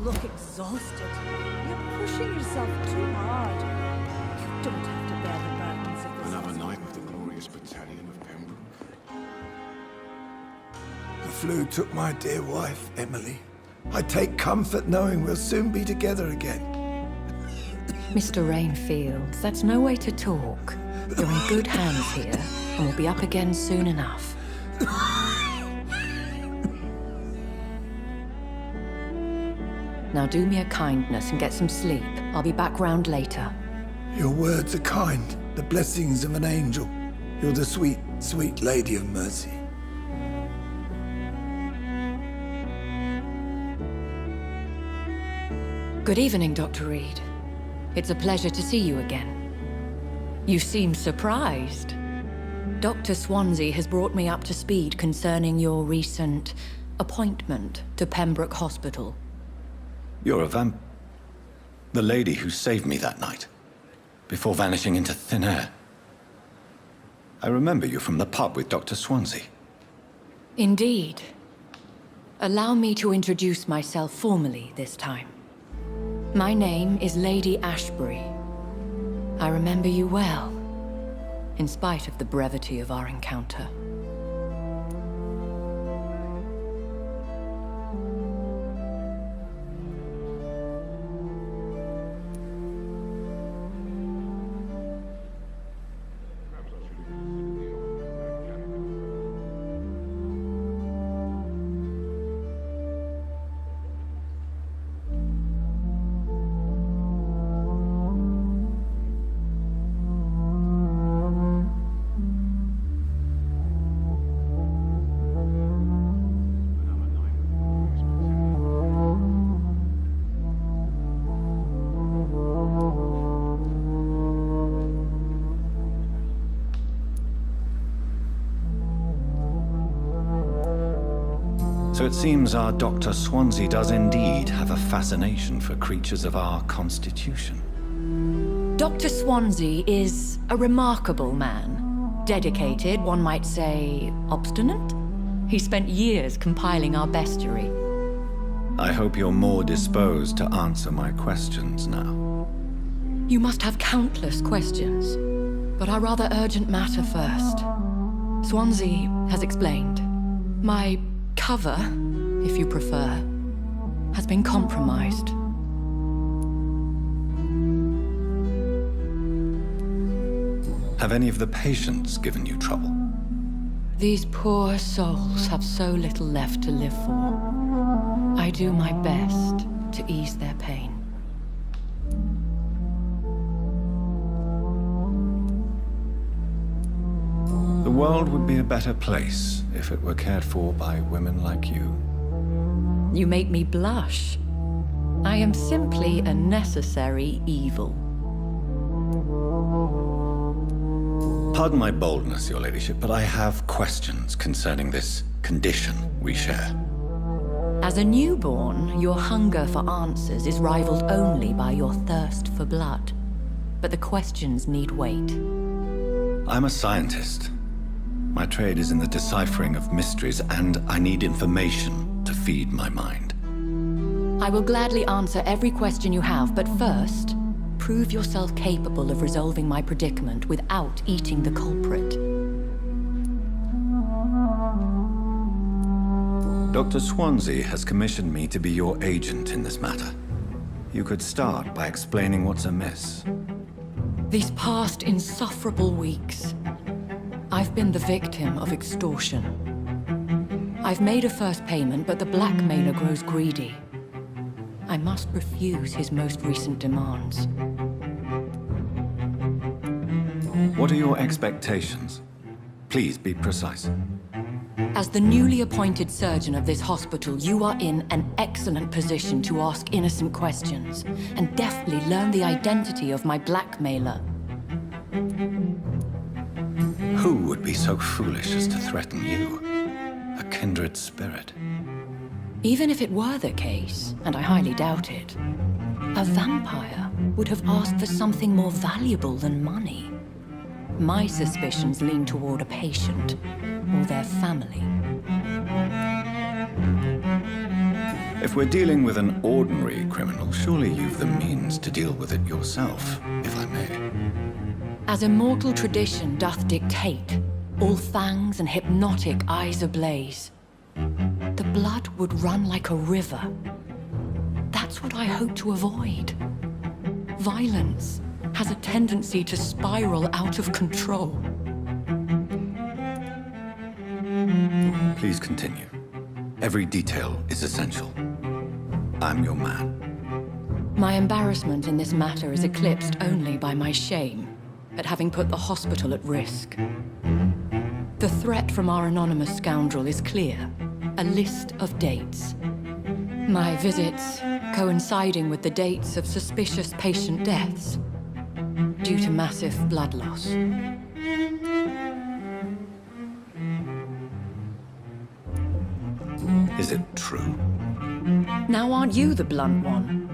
look exhausted. You're pushing yourself too hard. You don't have to bear the burdens of this. Another night with the glorious battalion of Pembroke. The flu took my dear wife, Emily. I take comfort knowing we'll soon be together again. Mr. Rainfield, that's no way to talk. You're in good hands here, and we'll be up again soon enough. Now do me a kindness and get some sleep. I'll be back round later. Your words are kind, the blessings of an angel. You're the sweet, sweet Lady of Mercy. Good evening, Dr. Reid. It's a pleasure to see you again. You seem surprised. Dr. Swansea has brought me up to speed concerning your recent appointment to Pembroke Hospital. You're a the lady who saved me that night, before vanishing into thin air. I remember you from the pub with Dr. Swansea. Indeed. Allow me to introduce myself formally this time. My name is Lady Ashbury. I remember you well, in spite of the brevity of our encounter. So it seems our Dr. Swansea does indeed have a fascination for creatures of our constitution. Dr. Swansea is a remarkable man. Dedicated, one might say, obstinate? He spent years compiling our bestiary. I hope you're more disposed to answer my questions now. You must have countless questions, but our rather urgent matter first. Swansea has explained. My cover, if you prefer, has been compromised. Have any of the patients given you trouble? These poor souls have so little left to live for. I do my best to ease their pain. The world would be a better place if it were cared for by women like you. You make me blush. I am simply a necessary evil. Pardon my boldness, your ladyship, but I have questions concerning this condition we share. As a newborn, your hunger for answers is rivaled only by your thirst for blood. But the questions need wait. I'm a scientist. My trade is in the deciphering of mysteries, and I need information to feed my mind. I will gladly answer every question you have, but first, prove yourself capable of resolving my predicament without eating the culprit. Dr. Swansea has commissioned me to be your agent in this matter. You could start by explaining what's amiss. These past insufferable weeks, I've been the victim of extortion. I've made a first payment, but the blackmailer grows greedy. I must refuse his most recent demands. What are your expectations? Please be precise. As the newly appointed surgeon of this hospital, you are in an excellent position to ask innocent questions and deftly learn the identity of my blackmailer. Who would be so foolish as to threaten you? A kindred spirit. Even if it were the case, and I highly doubt it, a vampire would have asked for something more valuable than money. My suspicions lean toward a patient or their family. If we're dealing with an ordinary criminal, surely you've the means to deal with it yourself, if I may. As immortal tradition doth dictate, all fangs and hypnotic eyes ablaze, the blood would run like a river. That's what I hope to avoid. Violence has a tendency to spiral out of control. Please continue. Every detail is essential. I'm your man. My embarrassment in this matter is eclipsed only by my shame at having put the hospital at risk. The threat from our anonymous scoundrel is clear. A list of dates. My visits coinciding with the dates of suspicious patient deaths due to massive blood loss. Is it true? Now aren't you the blunt one?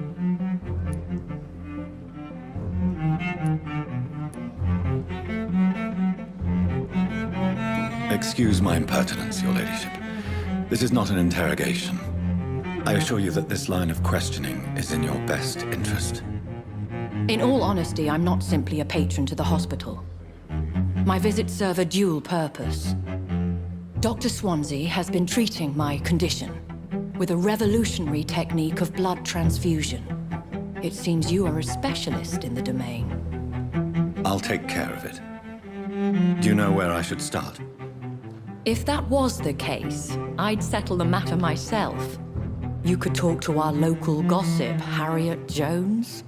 Excuse my impertinence, Your Ladyship. This is not an interrogation. I assure you that this line of questioning is in your best interest. In all honesty, I'm not simply a patron to the hospital. My visits serve a dual purpose. Dr. Swansea has been treating my condition with a revolutionary technique of blood transfusion. It seems you are a specialist in the domain. I'll take care of it. Do you know where I should start? If that was the case, I'd settle the matter myself. You could talk to our local gossip, Harriet Jones.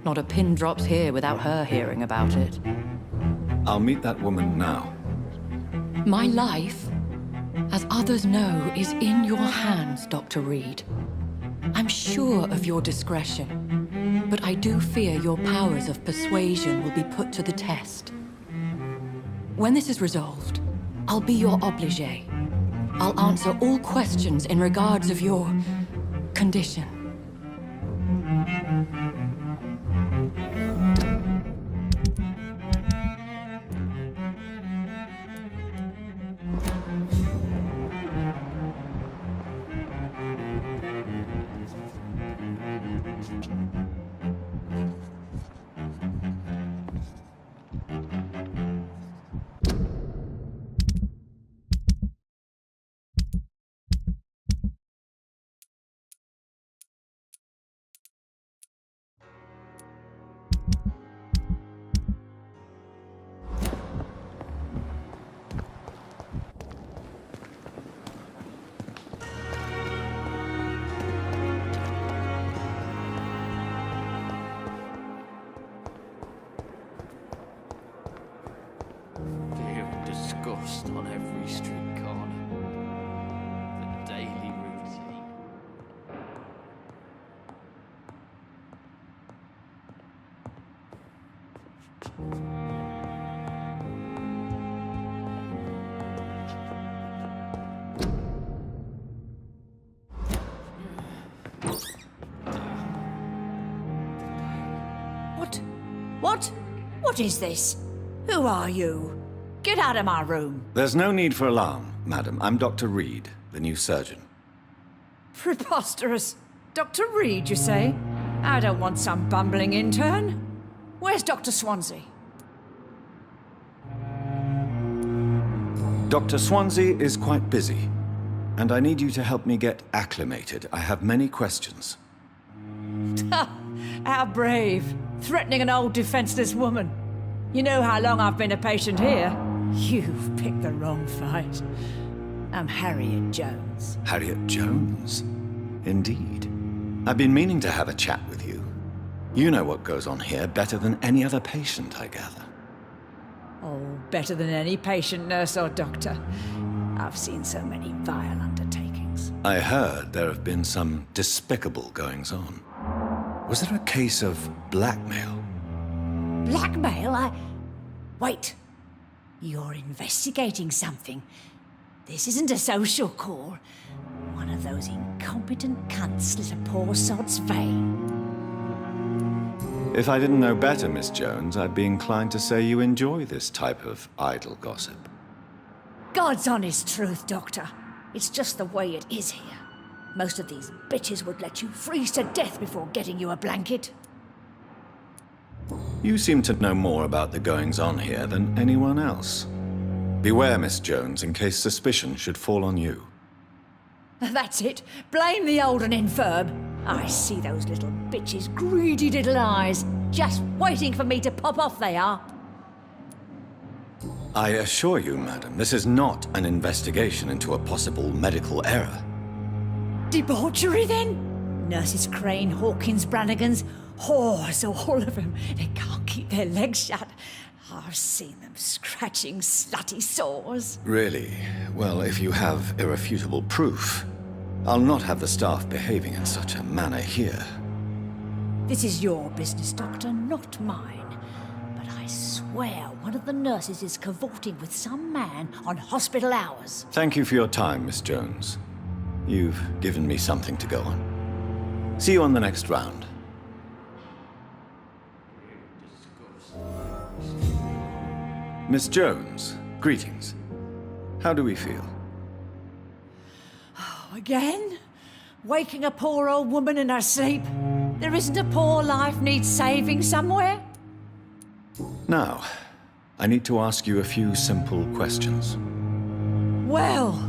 Not a pin drops here without her hearing about it. I'll meet that woman now. My life, as others know, is in your hands, Dr. Reid. I'm sure of your discretion, but I do fear your powers of persuasion will be put to the test. When this is resolved, I'll be your obligé. I'll answer all questions in regards of your condition. Disgust on every street corner. The daily routine. What is this? Who are you? Get out of my room. There's no need for alarm, madam. I'm Dr. Reid, the new surgeon. Preposterous. Dr. Reid, you say? I don't want some bumbling intern. Where's Dr. Swansea? Dr. Swansea is quite busy, and I need you to help me get acclimated. I have many questions. How brave. Threatening an old defenseless woman. You know how long I've been a patient here? You've picked the wrong fight. I'm Harriet Jones. Harriet Jones? Indeed. I've been meaning to have a chat with you. You know what goes on here better than any other patient, I gather. Oh, better than any patient, nurse or doctor. I've seen so many vile undertakings. I heard there have been some despicable goings-on. Was there a case of blackmail? Blackmail? Wait. You're investigating something. This isn't a social call. One of those incompetent cunts slit a poor sod's vein. If I didn't know better, Miss Jones, I'd be inclined to say you enjoy this type of idle gossip. God's honest truth, Doctor. It's just the way it is here. Most of these bitches would let you freeze to death before getting you a blanket. You seem to know more about the goings-on here than anyone else. Beware, Miss Jones, in case suspicion should fall on you. That's it. Blame the old and infirm. I see those little bitches' greedy little eyes. Just waiting for me to pop off they are. I assure you, madam, this is not an investigation into a possible medical error. Debauchery, then? Nurses Crane, Hawkins, Brannigans, whores, all of them. They can't keep their legs shut. I've seen them scratching slutty sores. Really? Well, if you have irrefutable proof, I'll not have the staff behaving in such a manner here. This is your business, Doctor, not mine. But I swear one of the nurses is cavorting with some man on hospital hours. Thank you for your time, Miss Jones. You've given me something to go on. See you on the next round. Miss Jones, greetings. How do we feel? Again? Waking a poor old woman in her sleep? There isn't a poor life needs saving somewhere? Now, I need to ask you a few simple questions. Well,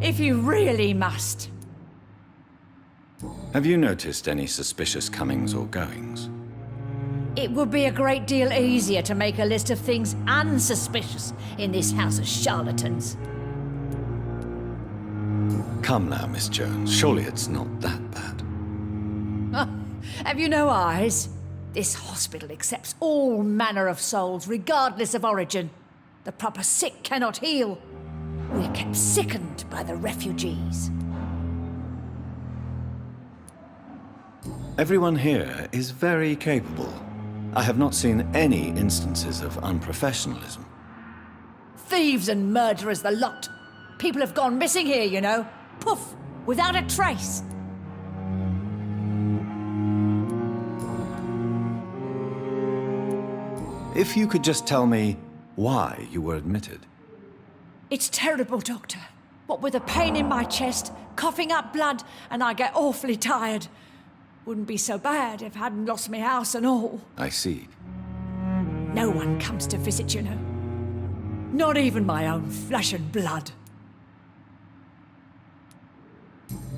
if you really must. Have you noticed any suspicious comings or goings? It would be a great deal easier to make a list of things unsuspicious in this house of charlatans. Come now, Miss Jones. Surely it's not that bad. Have you no eyes? This hospital accepts all manner of souls, regardless of origin. The proper sick cannot heal. We're kept sickened by the refugees. Everyone here is very capable. I have not seen any instances of unprofessionalism. Thieves and murderers, the lot. People have gone missing here, you know. Poof, without a trace. If you could just tell me why you were admitted. It's terrible, Doctor. What with a pain in my chest, coughing up blood, and I get awfully tired. Wouldn't be so bad if I hadn't lost my house and all. I see. No one comes to visit, you know. Not even my own flesh and blood.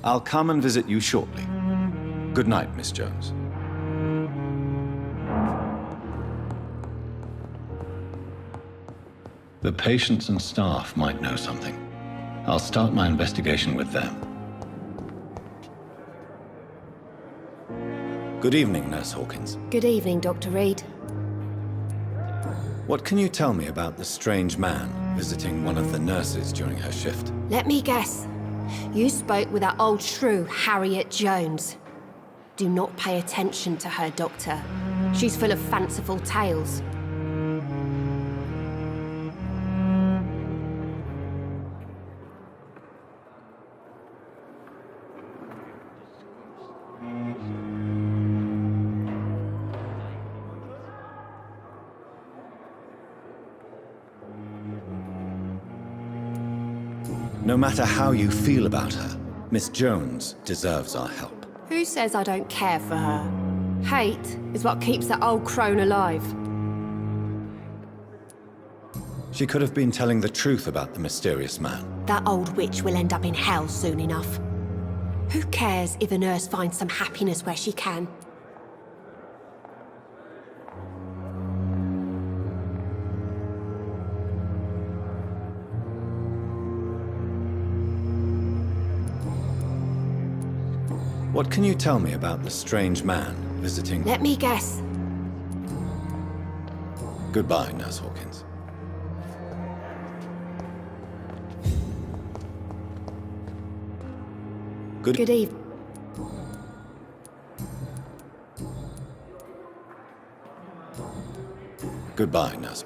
I'll come and visit you shortly. Good night, Miss Jones. The patients and staff might know something. I'll start my investigation with them. Good evening, Nurse Hawkins. Good evening, Dr. Reid. What can you tell me about the strange man visiting one of the nurses during her shift? Let me guess. You spoke with that old shrew, Harriet Jones. Do not pay attention to her, Doctor. She's full of fanciful tales. No matter how you feel about her, Miss Jones deserves our help. Who says I don't care for her? Hate is what keeps that old crone alive. She could have been telling the truth about the mysterious man. That old witch will end up in hell soon enough. Who cares if a nurse finds some happiness where she can? What can you tell me about the strange man visiting... Let me guess. Goodbye, Nurse Hawkins. Good evening. Goodbye, Nurse.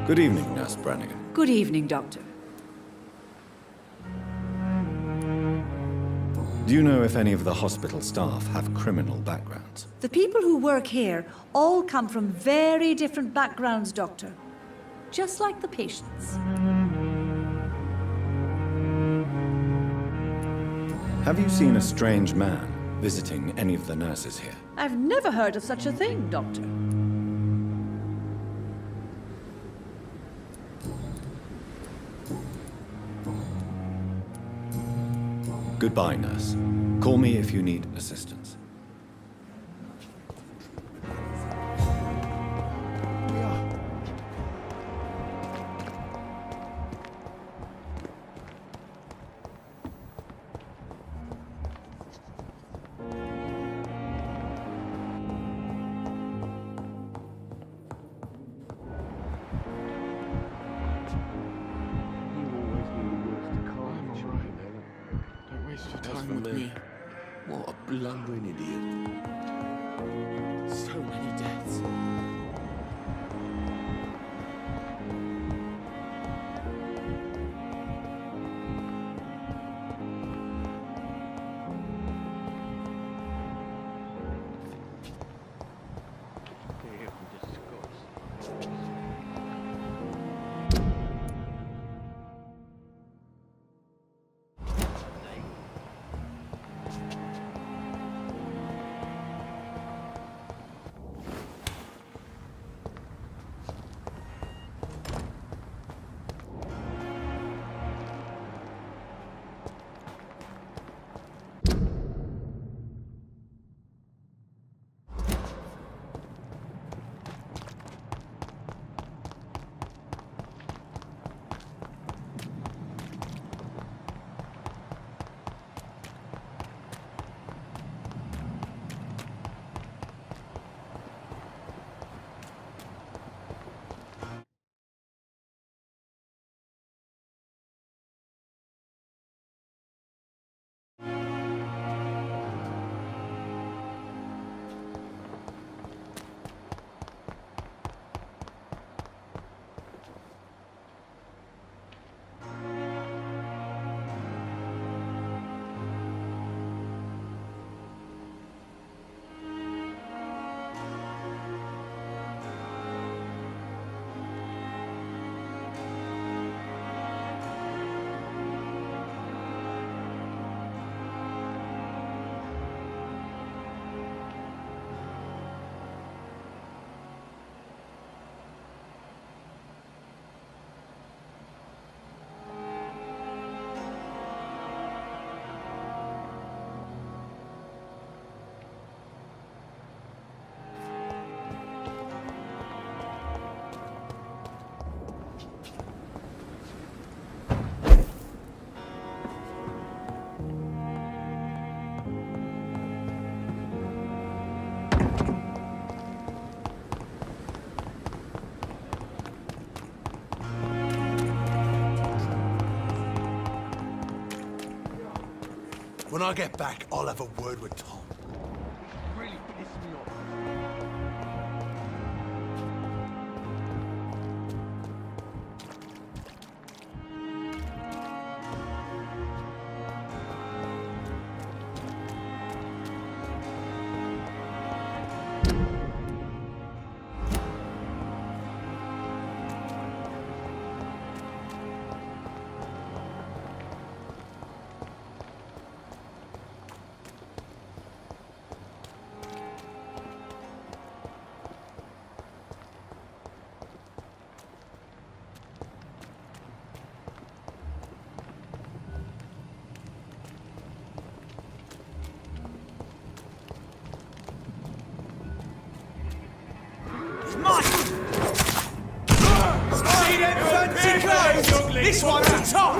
Good evening, Nurse Brannigan. Good evening, Doctor. Do you know if any of the hospital staff have criminal backgrounds? The people who work here all come from very different backgrounds, Doctor. Just like the patients. Have you seen a strange man visiting any of the nurses here? I've never heard of such a thing, Doctor. Goodbye, nurse. Call me if you need assistance. What a blundering idiot. So many deaths. When I get back, I'll have a word with Tom. Really pissed me off. This one's a top!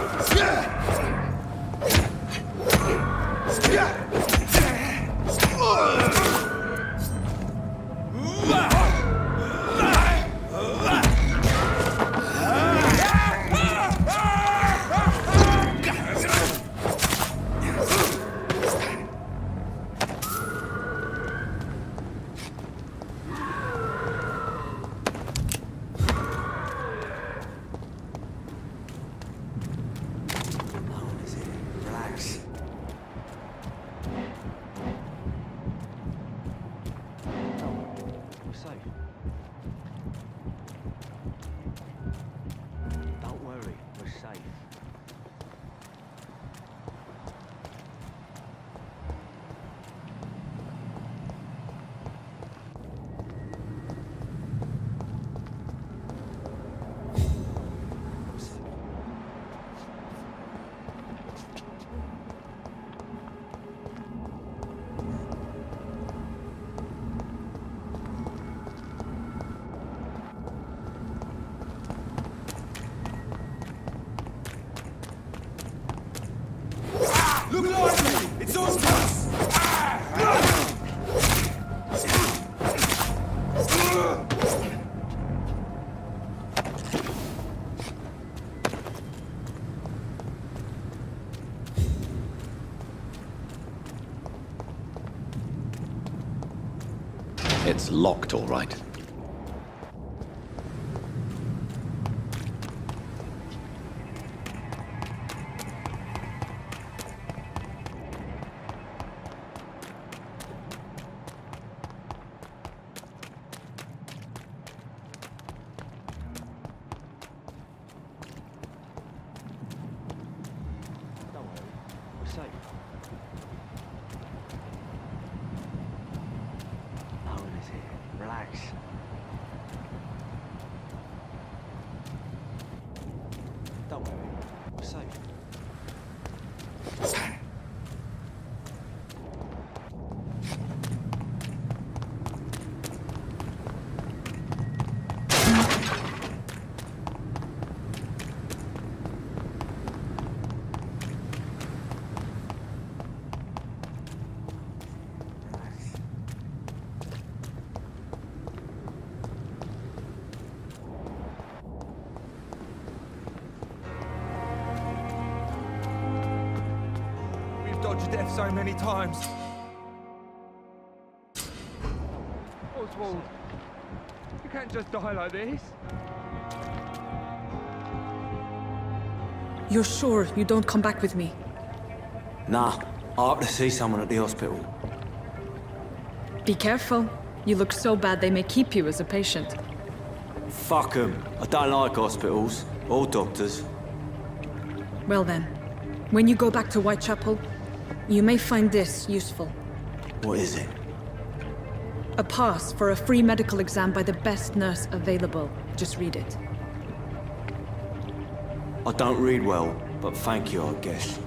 It's locked, all right. Don't worry, we're safe. No one is here. Relax. Don't worry, we're safe. We've dodged death so many times. Oswald, you can't just die like this. You're sure you don't come back with me? Nah, I have to see someone at the hospital. Be careful. You look so bad they may keep you as a patient. Fuck 'em. I don't like hospitals or doctors. Well then, when you go back to Whitechapel, you may find this useful. What is it? A pass for a free medical exam by the best nurse available. Just read it. I don't read well, but thank you, I guess.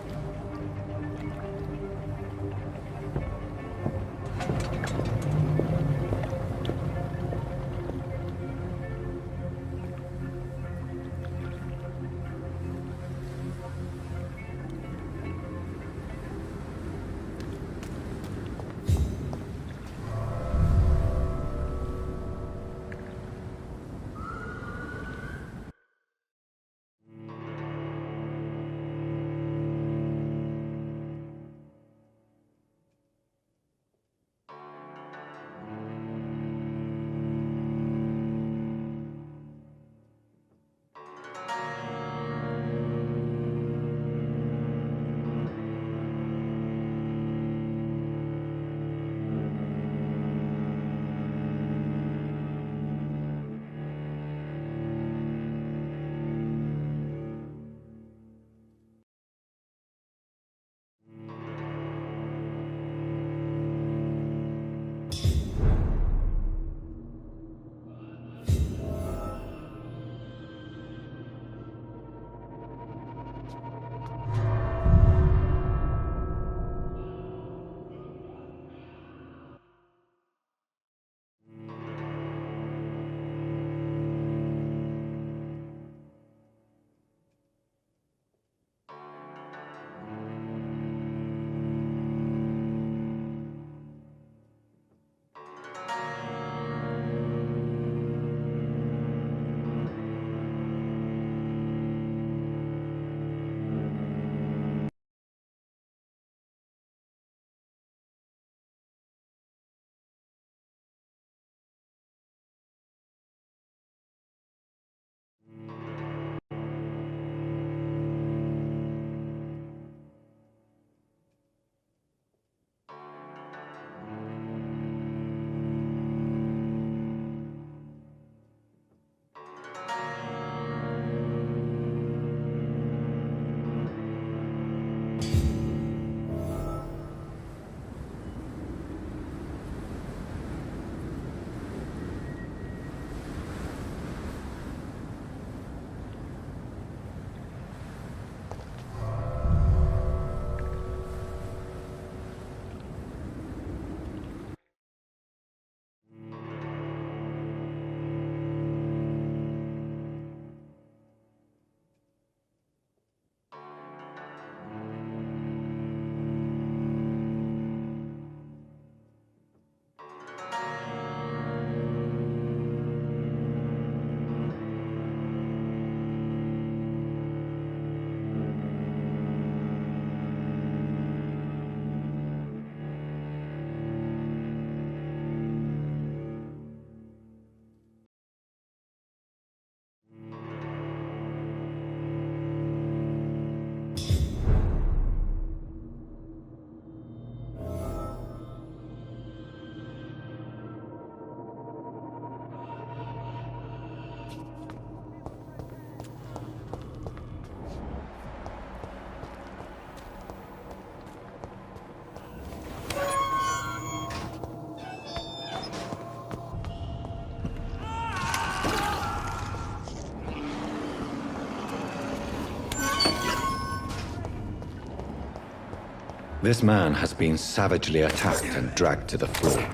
This man has been savagely attacked and dragged to the floor.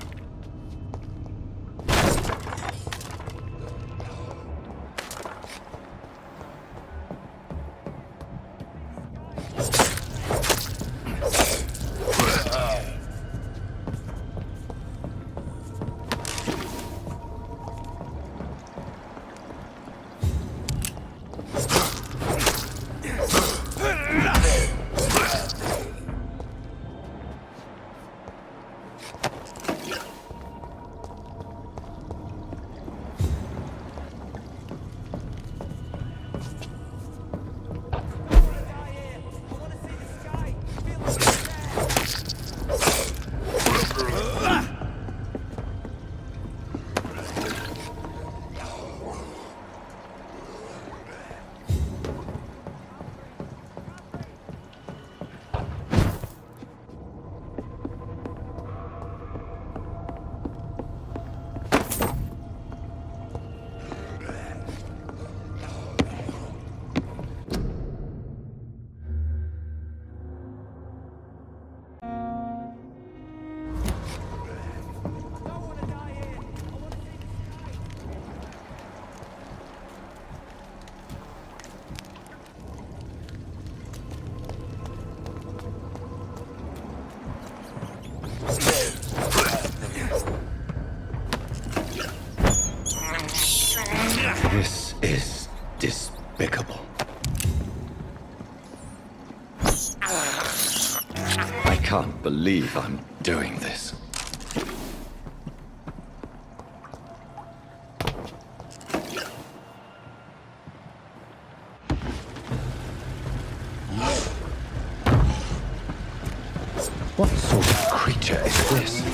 This is despicable. I can't believe I'm doing this. What sort of creature is this?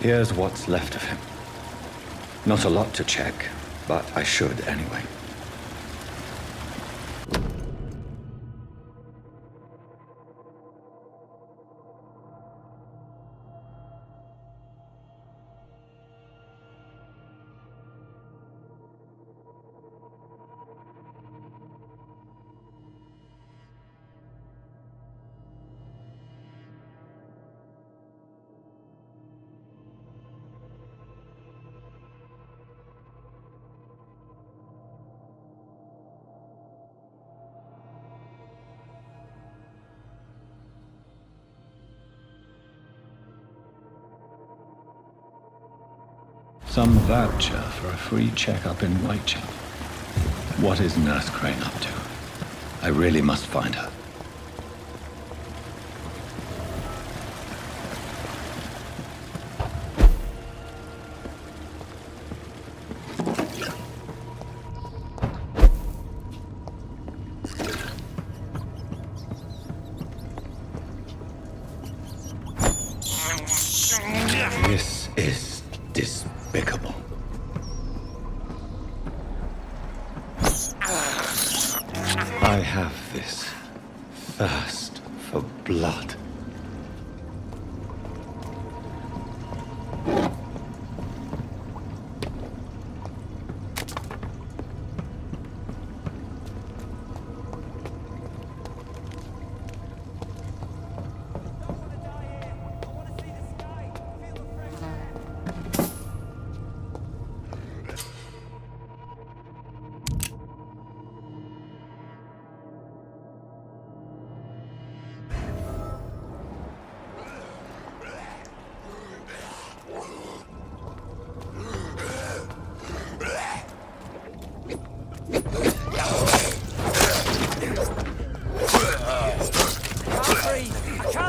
Here's what's left of him. Not a lot to check, but I should anyway. Some voucher for a free checkup in Whitechapel. What is Nurse Crane up to? I really must find her. This is despicable. I have this thirst for blood.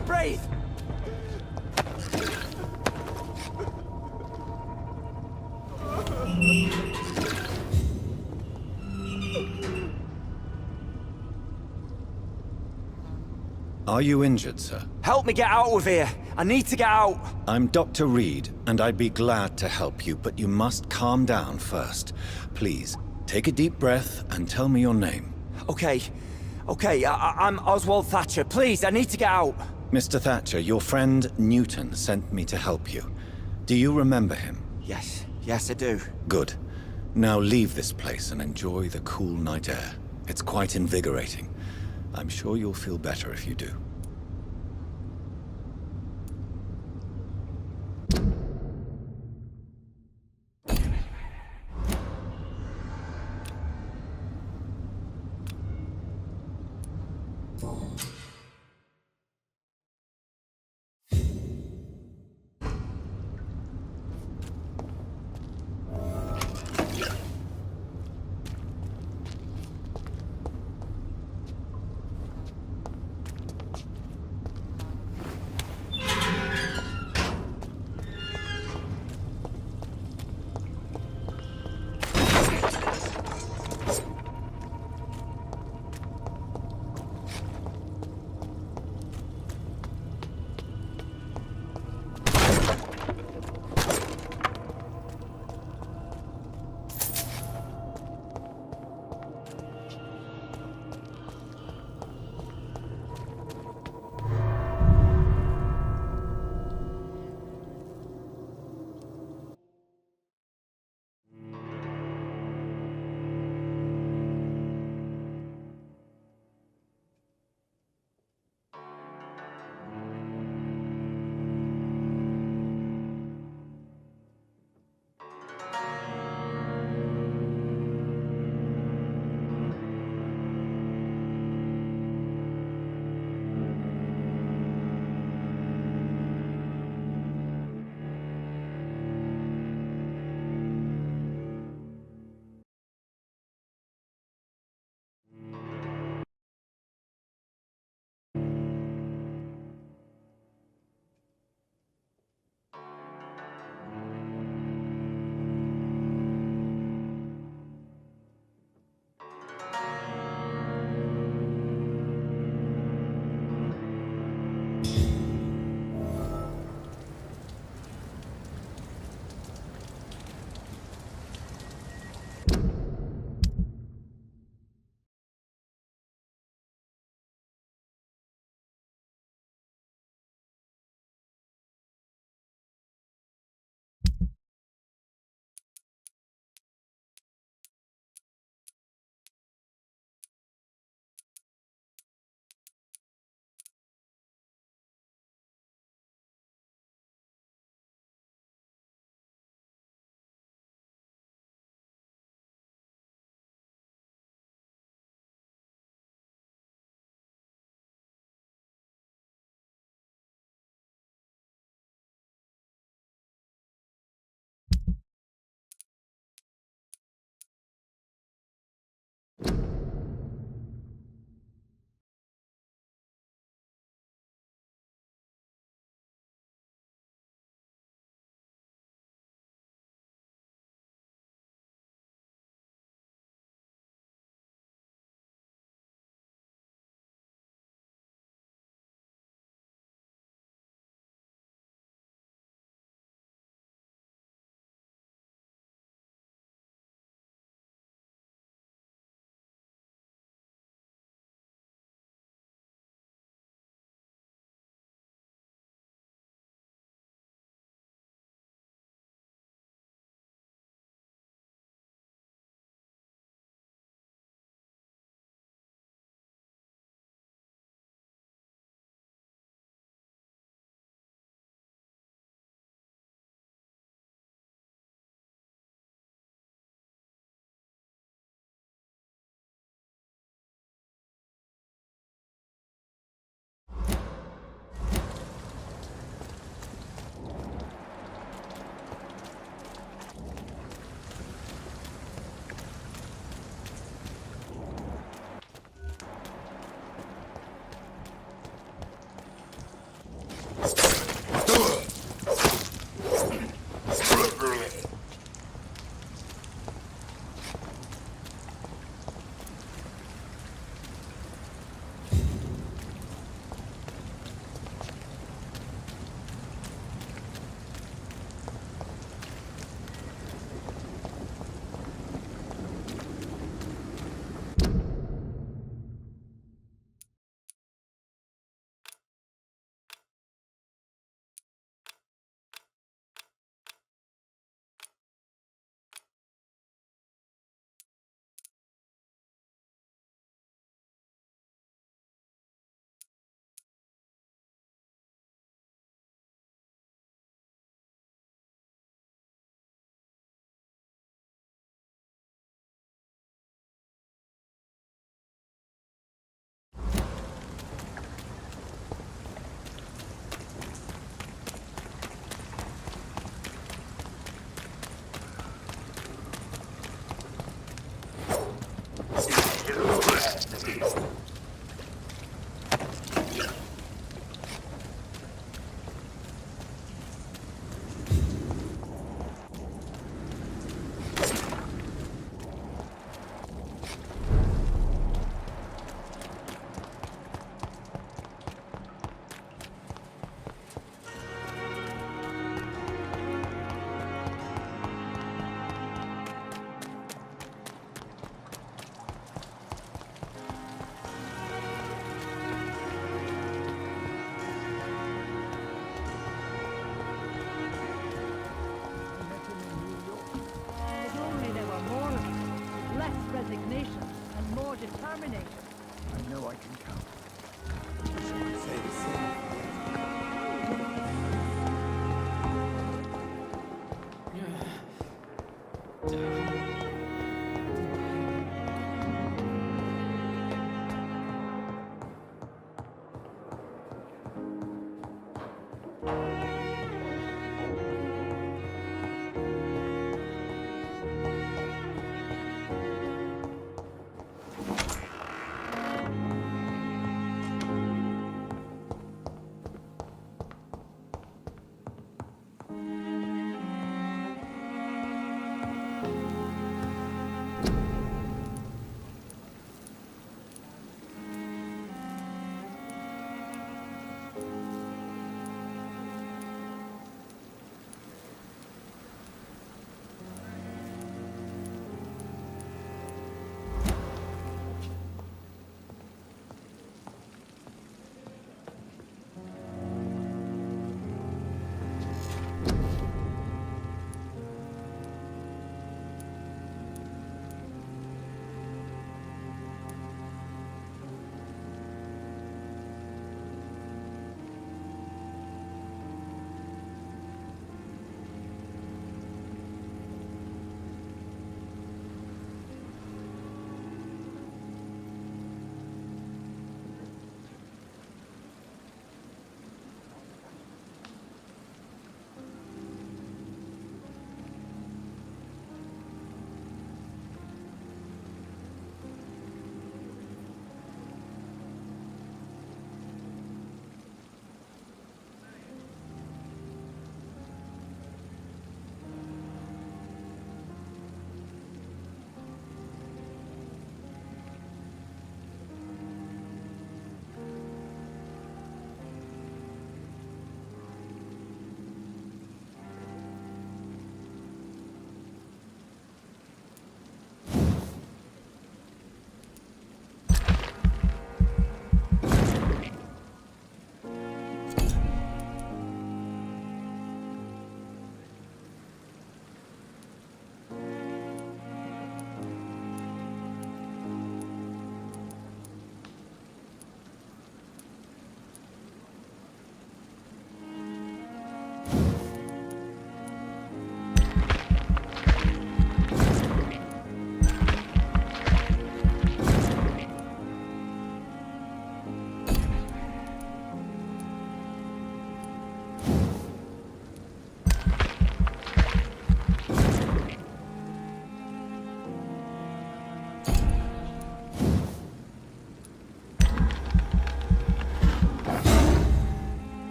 can't breathe! Are you injured, sir? Help me get out of here! I need to get out! I'm Dr. Reid, and I'd be glad to help you, but you must calm down first. Please, take a deep breath and tell me your name. Okay, I'm Oswald Thatcher. Please, I need to get out! Mr. Thatcher, your friend Newton sent me to help you. Do you remember him? Yes, I do. Good. Now leave this place and enjoy the cool night air. It's quite invigorating. I'm sure you'll feel better if you do.